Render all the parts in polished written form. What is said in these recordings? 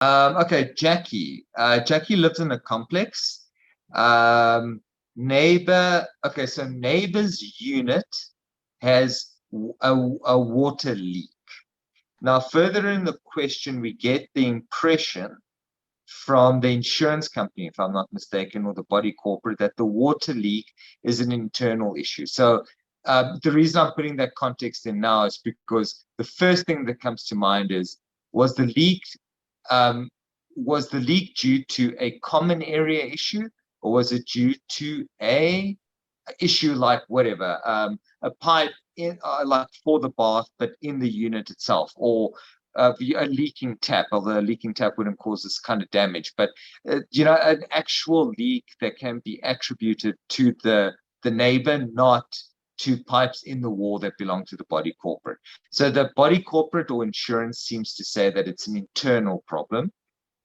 Okay, Jackie. Jackie lives in a complex. Neighbor. Okay, so neighbor's unit has a water leak. Now, further in the question, we get the impression from the insurance company, if I'm not mistaken, or the body corporate, that the water leak is an internal issue. So the reason I'm putting that context in now is because the first thing that comes to mind is, was the leak due to a common area issue, or was it due to a issue like whatever, a pipe in like for the bath, but in the unit itself, or a leaking tap, although a leaking tap wouldn't cause this kind of damage, but an actual leak that can be attributed to the neighbor, not to pipes in the wall that belong to the body corporate. So the body corporate or insurance seems to say that it's an internal problem,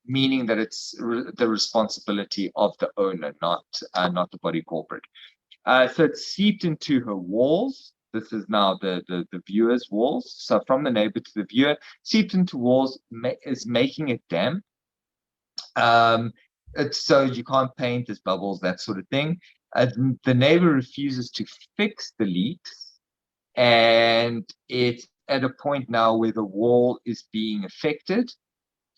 meaning that it's the responsibility of the owner, not the body corporate. So it's seeped into her walls. This is now the viewer's walls. So from the neighbor to the viewer, seeped into walls is making it damp. So you can't paint, there's bubbles, that sort of thing. The neighbor refuses to fix the leaks, and it's at a point now where the wall is being affected,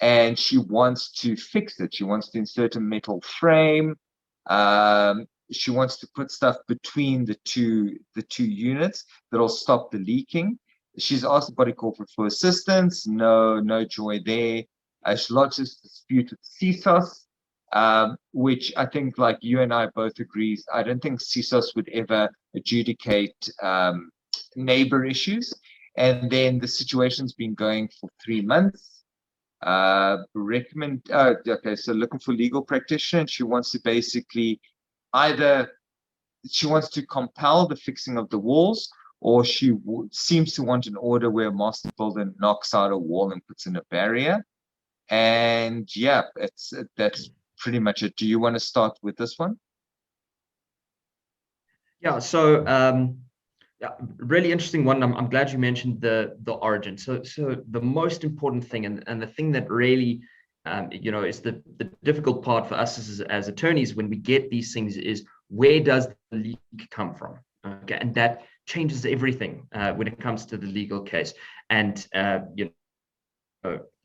and she wants to fix it. She wants to insert a metal frame. She wants to put stuff between the two units that'll stop the leaking. She's asked the body corporate for assistance. No joy there. She lodges a dispute with CSOS, which I think, like you and I both agree, I don't think CSOS would ever adjudicate neighbor issues. And then the situation's been going for 3 months. Okay, so looking for legal practitioner, and she wants to basically either she wants to compel the fixing of the walls, or she seems to want an order where a master builder knocks out a wall and puts in a barrier. And yeah, that's pretty much it. Do you want to start with this one? Yeah, so yeah, really interesting one. I'm glad you mentioned the origin. So the most important thing, and the thing that really is the difficult part for us as attorneys when we get these things, is where does the leak come from? Okay, and that changes everything when it comes to the legal case. And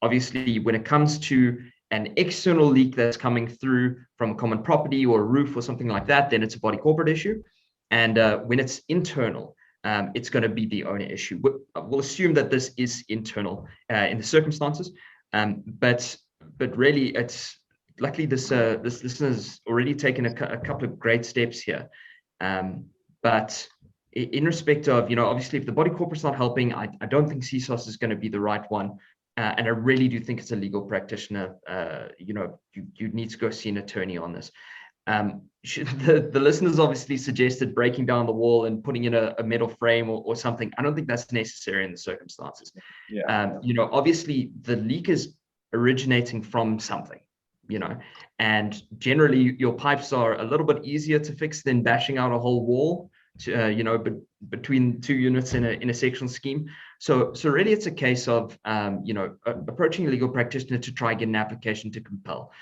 obviously, when it comes to an external leak that's coming through from a common property or a roof or something like that, then it's a body corporate issue. And when it's internal, it's going to be the owner issue. We'll assume that this is internal in the circumstances, but really, it's luckily this listener has already taken a couple of great steps here. But in respect of, obviously, if the body corporate's not helping, I don't think CSOS is going to be the right one. And I really do think it's a legal practitioner. You need to go see an attorney on this. The listeners obviously suggested breaking down the wall and putting in a metal frame or something. I don't think that's necessary in the circumstances. Yeah. Obviously the leak is originating from something, and generally your pipes are a little bit easier to fix than bashing out a whole wall but between two units in a sectional scheme. So really it's a case of approaching a legal practitioner to try and get an application to compel.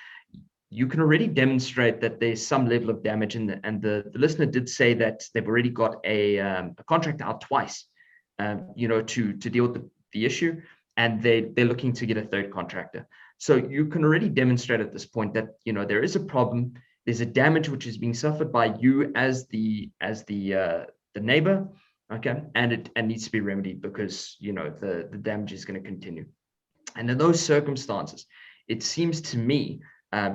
You can already demonstrate that there's some level of damage, and the listener did say that they've already got a contract out twice, to deal with the issue, and they're looking to get a third contractor. So you can already demonstrate at this point that there is a problem. There's a damage which is being suffered by you as the neighbor, okay, and it needs to be remedied because the damage is going to continue. And in those circumstances, it seems to me,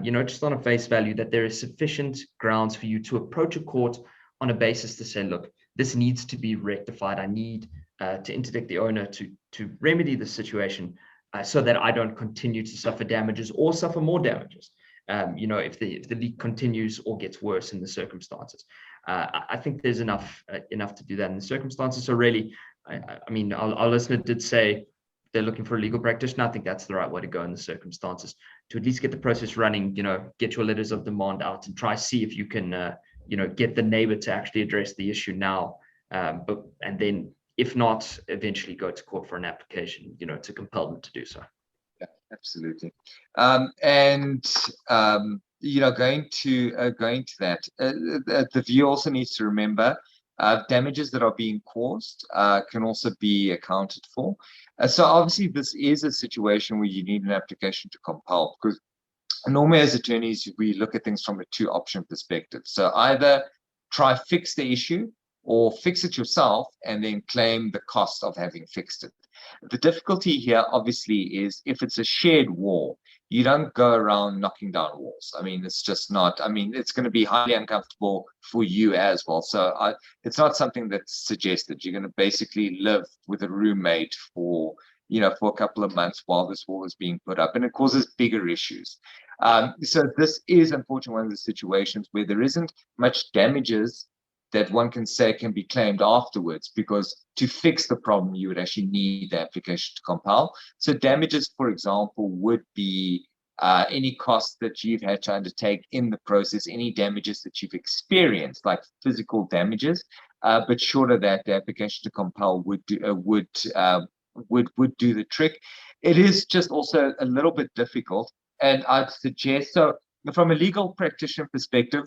just on a face value, that there is sufficient grounds for you to approach a court on a basis to say, look, this needs to be rectified. I need to interdict the owner to remedy the situation so that I don't continue to suffer damages or suffer more damages. If the leak continues or gets worse in the circumstances. I think there's enough to do that in the circumstances. So really, our listener did say they're looking for a legal practitioner. I think that's the right way to go in the circumstances, to at least get the process running, get your letters of demand out and try see if you can, get the neighbor to actually address the issue now. And then if not, eventually go to court for an application, to compel them to do so. Yeah. Absolutely. And going to that, the view also needs to remember damages that are being caused can also be accounted for. So obviously, this is a situation where you need an application to compel, because normally as attorneys, we look at things from a two-option perspective. So either try fix the issue or fix it yourself and then claim the cost of having fixed it. The difficulty here, obviously, is if it's a shared wall, you don't go around knocking down walls. I mean, it's just not, I mean, it's going to be highly uncomfortable for you as well. So it's not something that's suggested. You're going to basically live with a roommate for a couple of months while this wall is being put up, and it causes bigger issues. So this is unfortunately one of the situations where there isn't much damages that one can say can be claimed afterwards, because to fix the problem, you would actually need the application to compel. So damages, for example, would be any costs that you've had to undertake in the process, any damages that you've experienced, like physical damages. But short of that, the application to compel would do the trick. It is just also a little bit difficult, and I'd suggest, so from a legal practitioner perspective,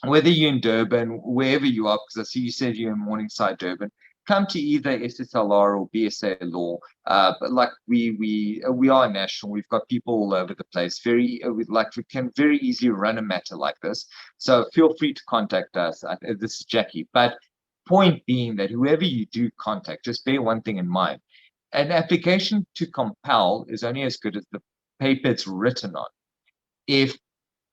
whether you're in Durban, wherever you are, because I see you said you're in Morningside, Durban, come to either SSLR or BSA law. But like we are national. We've got people all over the place. We can very easily run a matter like this. So feel free to contact us. This is Jackie. But point being that whoever you do contact, just bear one thing in mind. An application to compel is only as good as the paper it's written on. If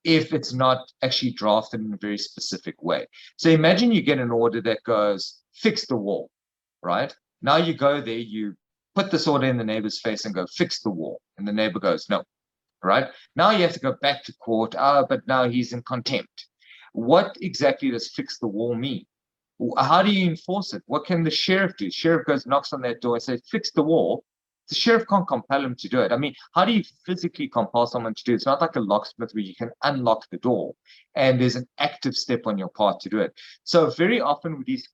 it's not actually drafted in a very specific way. So imagine you get an order that goes, fix the wall, right? Now you go there, you put this order in the neighbor's face and go, fix the wall. And the neighbor goes, no, right? Now you have to go back to court, but now he's in contempt. What exactly does fix the wall mean? How do you enforce it? What can the sheriff do? Sheriff goes, knocks on that door and says, fix the wall. The sheriff can't compel him to do it. I mean, how do you physically compel someone to do it? It's not like a locksmith where you can unlock the door and there's an active step on your part to do it. So very often with these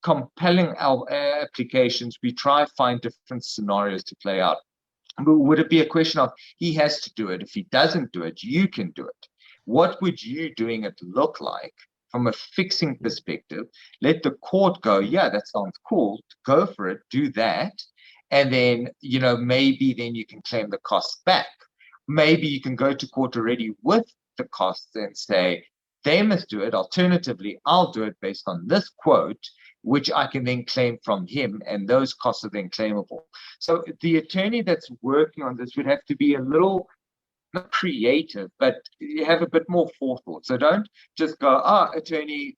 compelling applications, we try to find different scenarios to play out. But would it be a question of he has to do it? If he doesn't do it, you can do it. What would you doing it look like from a fixing perspective? Let the court go, yeah, that sounds cool. Go for it. Do that. And then, maybe then you can claim the costs back. Maybe you can go to court already with the costs and say, they must do it. Alternatively, I'll do it based on this quote, which I can then claim from him, and those costs are then claimable. So the attorney that's working on this would have to be a little, not creative, but you have a bit more forethought. So don't just go, attorney,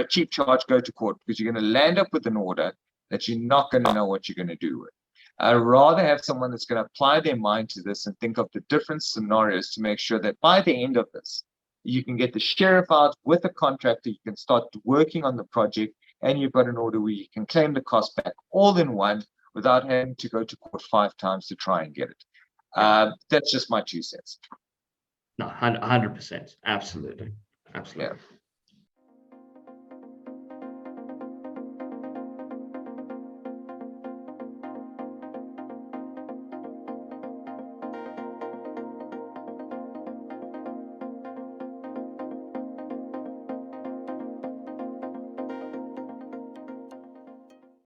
cheap charge, go to court, because you're going to land up with an order that you're not going to know what you're going to do with. I'd rather have someone that's going to apply their mind to this and think of the different scenarios to make sure that by the end of this, you can get the sheriff out with a contractor, you can start working on the project, and you've got an order where you can claim the cost back all in one without having to go to court 5 times to try and get it. That's just my 2 cents. No, 100%. Absolutely. Yeah.